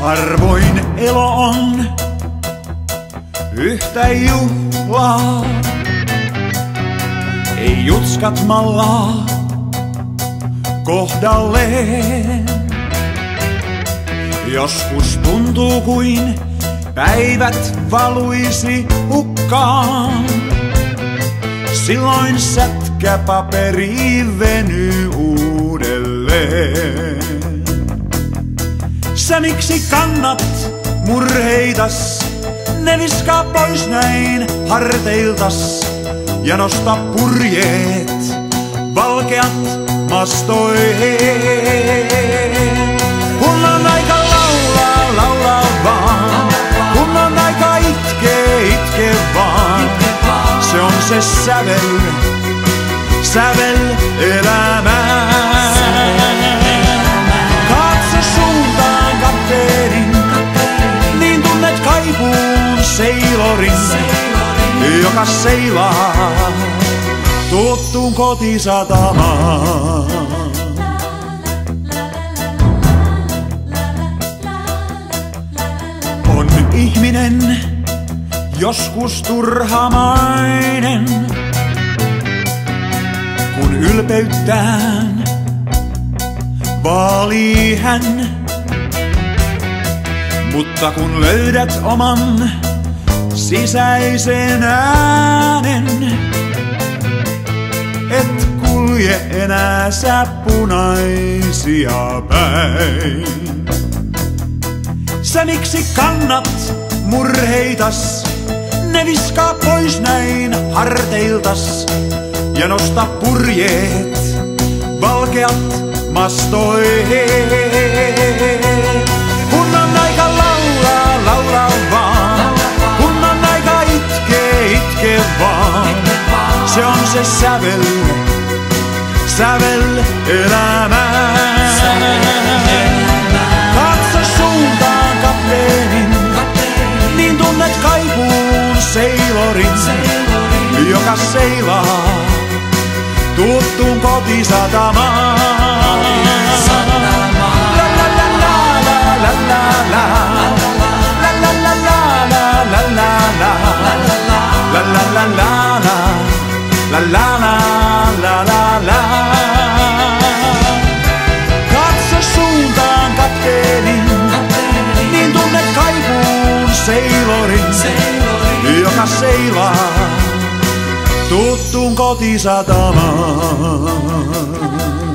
Harvoin elo on yhtä juhlaa, ei jutskat mallaa kohdalleen. Joskus tuntuu kuin päivät valuisi hukkaan, silloin sätkäpaperi venyy uudelleen. Sä miksi kannat murheitas, ne viskaa pois näin harteiltas ja nosta purjeet valkeat mastoihin. Kun on aika laulaa, laulaa vaan. Kun on aika itkee, itkee vaan. Se on se sävel, sävel elämää. Katso suuntaan kapteenin, niin tunnet kaipuun seilorin, joka seilaa tuttuun kotisatamaan. On ihminen joskus turhamainen, kun ylpeyttään vaalii hän. Mutta kun löydät oman sisäisen äänen, et kulje enää sä punaisia päin. Sä miksi kannat murheitas, ne viskaa pois näin harteiltas ja nosta purjeet valkeat mastoihin. Kun on aika laulaa, laulaa vaan. Kun on aika itkee, itkee vaan. Se on se sävel, sävel elämää. Katso suuntaan kapteenin, niin tunnet kaipuun seilorin, joka seilaa tuttuun kotisatamaan. La la la la la la la la la la la la la la la la la la. Katso suuntaan kapteenin, niin tunnet kaipuun seilorin, joka seilaa tuttuun kotisatamaan.